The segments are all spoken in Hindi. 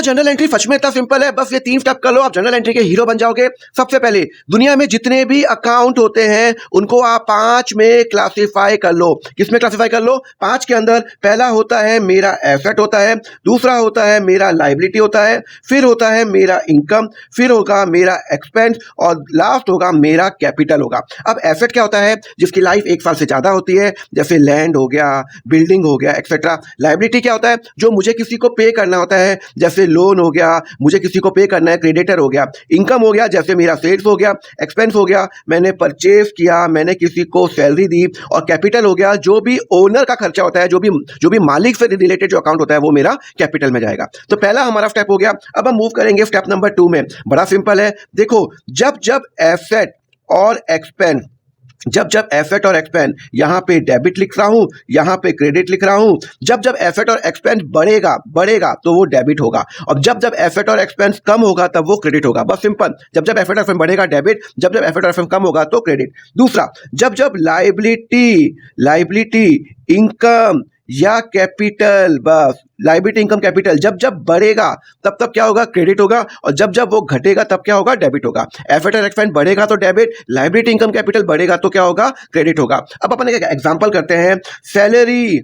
भैया जनरल एंट्री सच में इतना सिंपल है, बस ये 3 स्टेप कर लो, आप जनरल एंट्री के हीरो बन जाओगे। सबसे पहले दुनिया में जितने भी अकाउंट होते हैं उनको आप 5 में क्लासिफाई कर लो। किस में क्लासिफाई कर लो? 5 के अंदर पहला होता है मेरा एसेट होता है, दूसरा होता है मेरा लायबिलिटी होता है, फिर होता है मेरा इनकम, फिर होगा मेरा एक्सपेंस और लास्ट होगा मेरा कैपिटल होगा। अब एसेट क्या होता है? जिसकी लाइफ 1 साल से ज्यादा होती है, जैसे लैंड हो गया, बिल्डिंग हो गया, एक्सेट्रा। लायबिलिटी क्या होता है? जो मुझे किसी को पे करना होता है, जैसे लोन हो गया, मुझे किसी को पे करना है, क्रेडिटर हो गया। इनकम हो गया, जैसे मेरा सेल्स हो गया। एक्सपेंस हो गया, मैंने परचेज किया, मैंने किसी को सैलरी दी। और कैपिटल हो गया, जो भी ओनर का खर्चा होता है, जो भी मालिक से रिलेटेड जो अकाउंट होता है वो मेरा कैपिटल में जाएगा। तो पहला हमारा स्टेप हो गया। अब हम मूव करेंगे स्टेप नंबर 2 में। बड़ा सिंपल है, देखो जब जब एसेट और एक्सपेंस जब एसेट और एक्सपेंस यहाँ पे डेबिट लिख रहा हूँ, यहाँ पे क्रेडिट लिख रहा हूँ, जब जब एसेट और एक्सपेंस बढ़ेगा तो वो डेबिट होगा, और जब जब एसेट और एक्सपेंस कम होगा तब वो क्रेडिट होगा। बस सिंपल, जब जब एसेट और एक्सपेंस बढ़ेगा डेबिट, जब जब एसेट और एक्सपेंस कम होगा तो क्रेडिट। दूसरा, जब जब लायबिलिटी इनकम या कैपिटल, बस लायबिलिटी इनकम कैपिटल जब जब बढ़ेगा तब तब क्या होगा? क्रेडिट होगा, और जब जब वो घटेगा तब क्या होगा? डेबिट होगा। एसेट और एक्सपेंस बढ़ेगा तो डेबिट, लायबिलिटी इनकम कैपिटल बढ़ेगा तो क्या होगा? क्रेडिट होगा। अब अपन एक एग्जांपल करते हैं। Salary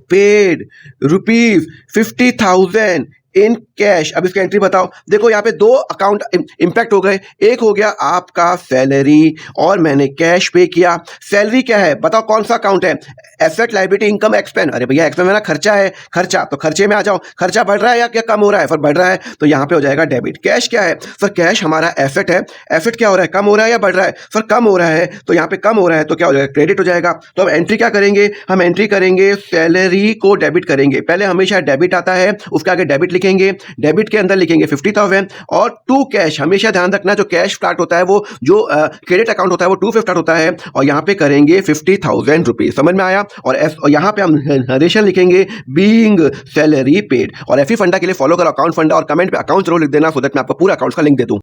paid ₹50,000 in cash. अब इसका एंट्री बताओ। देखो यहाँ पे 2 अकाउंट इंपैक्ट हो गए। एक हो गया आपका सैलरी और मैंने कैश पे किया। सैलरी क्या है बताओ, कौन सा अकाउंट है? Asset, liability, income, expense. अरे भैया एक्सपेंस मेरा खर्चा है, खर्चा तो खर्चे में आ जाओ। खर्चा बढ़ रहा है या क्या कम हो रहा है? फिर बढ़ रहा है तो यहाँ पे हो जाएगा डेबिट। कैश क्या है? सर कैश हमारा एसेट है। एसेट क्या हो रहा है? कम हो रहा है या बढ़ रहा है? सर कम हो रहा है, तो यहाँ पे कम हो रहा है तो क्या हो जाएगा? क्रेडिट हो जाएगा। तो अब एंट्री क्या करेंगे? हम एंट्री करेंगे सैलरी को डेबिट करेंगे। पहले हमेशा डेबिट आता है, उसके आगे डेबिट लिखेंगे। डेबिट के अंदर लिखेंगे 50,000 और टू कैश। हमेशा ध्यान रखना जो कैश स्टार्ट होता है वो जो क्रेडिट अकाउंट होता है वो 2 पे स्टार्ट होता है, और यहाँ पे करेंगे 50,000 रुपीज। समझ में आया? और यहाँ पे हम नरेशन लिखेंगे बीइंग सैलरी पेड। और एफी फंडा के लिए फॉलो करो अकाउंट फंडा, और कमेंट पे अकाउंट जरूर लिख देना, सो दैट मैं आपको पूरा अकाउंट का लिंक दे दूं।